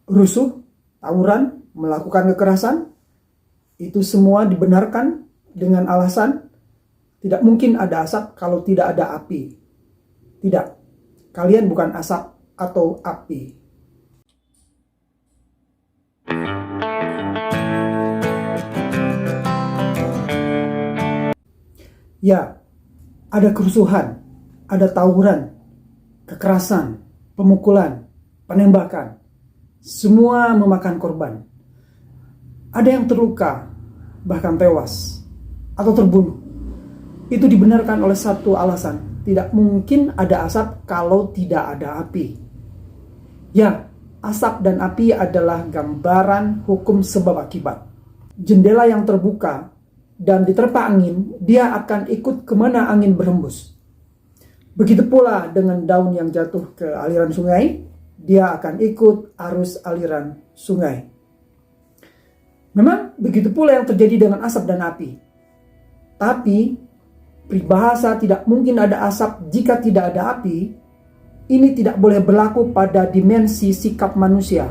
rusuh, tawuran, melakukan kekerasan, itu semua dibenarkan dengan alasan tidak mungkin ada asap kalau tidak ada api. Tidak, kalian bukan asap atau api. Ya, ada kerusuhan, ada tawuran, kekerasan, pemukulan, penembakan. Semua memakan korban. Ada yang terluka, bahkan tewas, atau terbunuh. Itu dibenarkan oleh satu alasan. Tidak mungkin ada asap kalau tidak ada api. Ya, asap dan api adalah gambaran hukum sebab akibat. Jendela yang terbuka dan diterpa angin, dia akan ikut kemana angin berhembus. Begitu pula dengan daun yang jatuh ke aliran sungai, dia akan ikut arus aliran sungai. Memang begitu pula yang terjadi dengan asap dan api. Tapi peribahasa tidak mungkin ada asap jika tidak ada api, ini tidak boleh berlaku pada dimensi sikap manusia.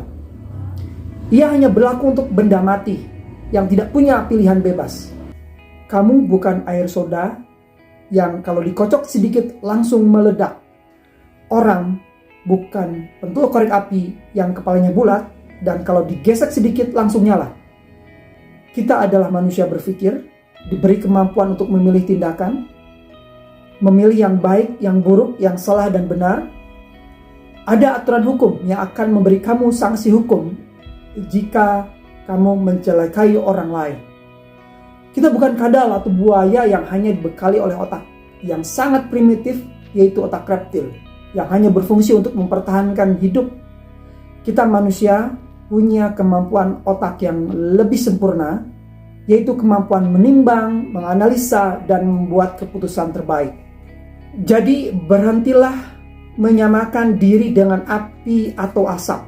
Ia hanya berlaku untuk benda mati yang tidak punya pilihan bebas. Kamu bukan air soda yang kalau dikocok sedikit langsung meledak. Orang bukan pentul korek api yang kepalanya bulat dan kalau digesek sedikit langsung nyala. Kita adalah manusia berpikir, diberi kemampuan untuk memilih tindakan, memilih yang baik, yang buruk, yang salah dan benar. Ada aturan hukum yang akan memberi kamu sanksi hukum jika kamu mencelakai orang lain. Kita bukan kadal atau buaya yang hanya dibekali oleh otak yang sangat primitif, yaitu otak reptil, yang hanya berfungsi untuk mempertahankan hidup. Kita manusia punya kemampuan otak yang lebih sempurna, yaitu kemampuan menimbang, menganalisa, dan membuat keputusan terbaik. Jadi berhentilah menyamakan diri dengan api atau asap.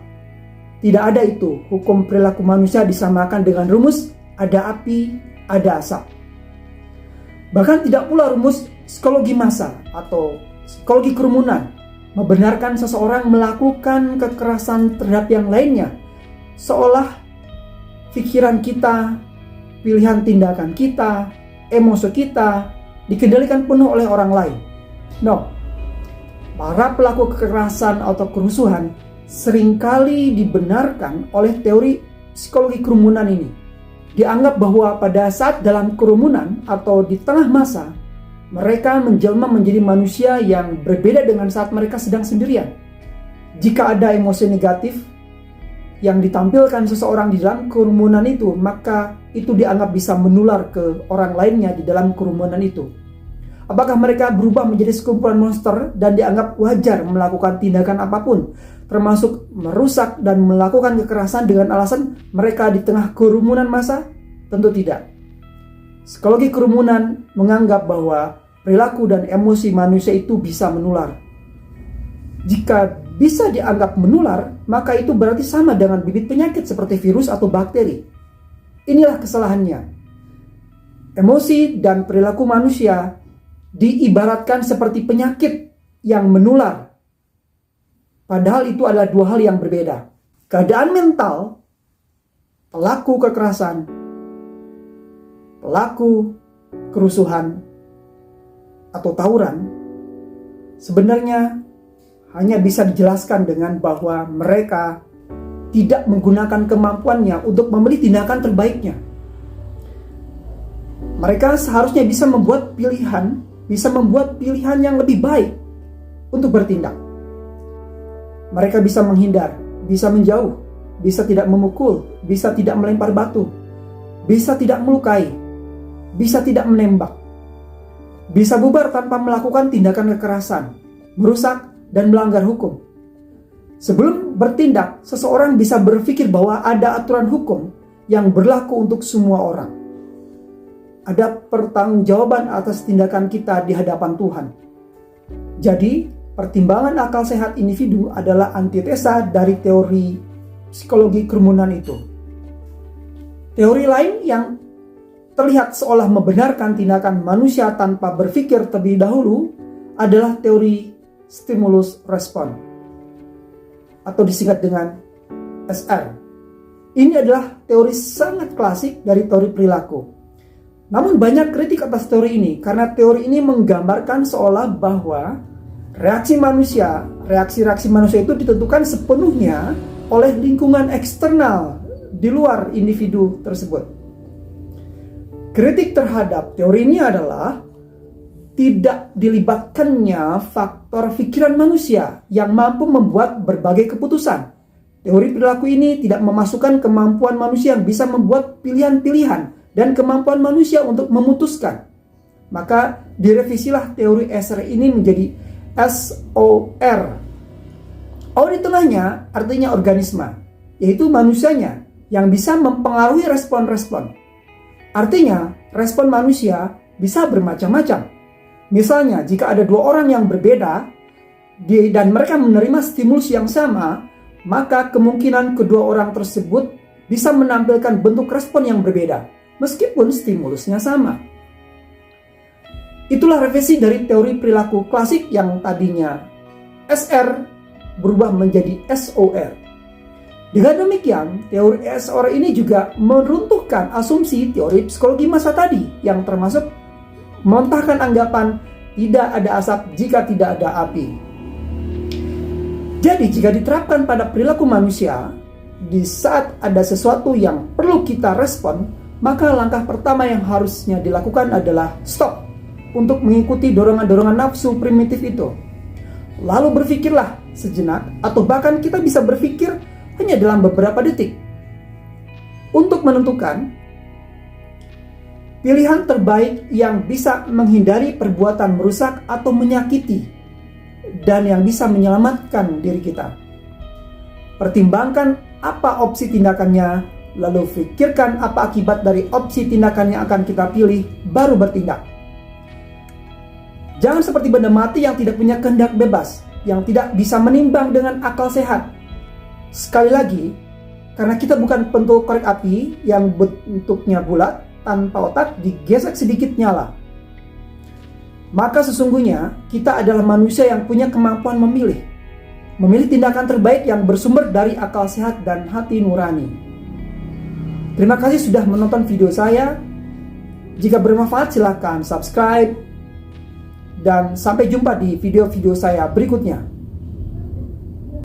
Tidak ada itu. Hukum perilaku manusia disamakan dengan rumus ada api, ada asap. Bahkan tidak pula rumus psikologi massa atau psikologi kerumunan membenarkan seseorang melakukan kekerasan terhadap yang lainnya, seolah pikiran kita, pilihan tindakan kita, emosi kita dikendalikan penuh oleh orang lain. No, para pelaku kekerasan atau kerusuhan seringkali dibenarkan oleh teori psikologi kerumunan ini. Dianggap bahwa pada saat dalam kerumunan atau di tengah massa, mereka menjelma menjadi manusia yang berbeda dengan saat mereka sedang sendirian. Jika ada emosi negatif yang ditampilkan seseorang di dalam kerumunan itu, maka itu dianggap bisa menular ke orang lainnya di dalam kerumunan itu. Apakah mereka berubah menjadi sekumpulan monster dan dianggap wajar melakukan tindakan apapun, termasuk merusak dan melakukan kekerasan dengan alasan mereka di tengah kerumunan massa? Tentu tidak. Psikologi kerumunan menganggap bahwa perilaku dan emosi manusia itu bisa menular. Jika bisa dianggap menular, maka itu berarti sama dengan bibit penyakit seperti virus atau bakteri. Inilah kesalahannya. Emosi dan perilaku manusia diibaratkan seperti penyakit yang menular. Padahal itu adalah dua hal yang berbeda. Keadaan mental pelaku kekerasan, pelaku kerusuhan atau tawuran sebenarnya hanya bisa dijelaskan dengan bahwa mereka tidak menggunakan kemampuannya untuk memilih tindakan terbaiknya. Mereka seharusnya bisa membuat pilihan yang lebih baik untuk bertindak. Mereka bisa menghindar, bisa menjauh, bisa tidak memukul, bisa tidak melempar batu, bisa tidak melukai, bisa tidak menembak, bisa bubar tanpa melakukan tindakan kekerasan, merusak, dan melanggar hukum. Sebelum bertindak, seseorang bisa berpikir bahwa ada aturan hukum yang berlaku untuk semua orang. Ada pertanggungjawaban atas tindakan kita di hadapan Tuhan. Jadi, pertimbangan akal sehat individu adalah antitesa dari teori psikologi kerumunan itu. Teori lain yang terlihat seolah membenarkan tindakan manusia tanpa berpikir terlebih dahulu adalah teori stimulus respon, atau disingkat dengan SR. Ini adalah teori sangat klasik dari teori perilaku. Namun banyak kritik atas teori ini karena teori ini menggambarkan seolah bahwa reaksi-reaksi manusia itu ditentukan sepenuhnya oleh lingkungan eksternal di luar individu tersebut. Kritik terhadap teori ini adalah tidak dilibatkannya faktor pikiran manusia yang mampu membuat berbagai keputusan. Teori perilaku ini tidak memasukkan kemampuan manusia yang bisa membuat pilihan-pilihan dan kemampuan manusia untuk memutuskan. Maka direvisilah teori SR ini menjadi SOR. O di tengahnya artinya organisme, yaitu manusianya yang bisa mempengaruhi respon-respon. Artinya, respon manusia bisa bermacam-macam. Misalnya, jika ada dua orang yang berbeda dan mereka menerima stimulus yang sama, maka kemungkinan kedua orang tersebut bisa menampilkan bentuk respon yang berbeda, meskipun stimulusnya sama. Itulah revisi dari teori perilaku klasik yang tadinya SR berubah menjadi SOR. Dengan demikian, teori SOR ini juga meruntuhkan asumsi teori psikologi masa tadi yang termasuk mementahkan anggapan tidak ada asap jika tidak ada api. Jadi jika diterapkan pada perilaku manusia, di saat ada sesuatu yang perlu kita respon, maka langkah pertama yang harusnya dilakukan adalah stop untuk mengikuti dorongan-dorongan nafsu primitif itu. Lalu berpikirlah sejenak, atau bahkan kita bisa berpikir hanya dalam beberapa detik untuk menentukan pilihan terbaik yang bisa menghindari perbuatan merusak atau menyakiti dan yang bisa menyelamatkan diri kita. Pertimbangkan apa opsi tindakannya, lalu pikirkan apa akibat dari opsi tindakan yang akan kita pilih, baru bertindak. Jangan seperti benda mati yang tidak punya kehendak bebas, yang tidak bisa menimbang dengan akal sehat. Sekali lagi, karena kita bukan bentuk korek api yang bentuknya bulat, tanpa otak digesek sedikit nyala. Maka sesungguhnya kita adalah manusia yang punya kemampuan memilih tindakan terbaik yang bersumber dari akal sehat dan hati nurani. Terima kasih sudah menonton video saya. Jika bermanfaat silakan subscribe dan sampai jumpa di video-video saya berikutnya.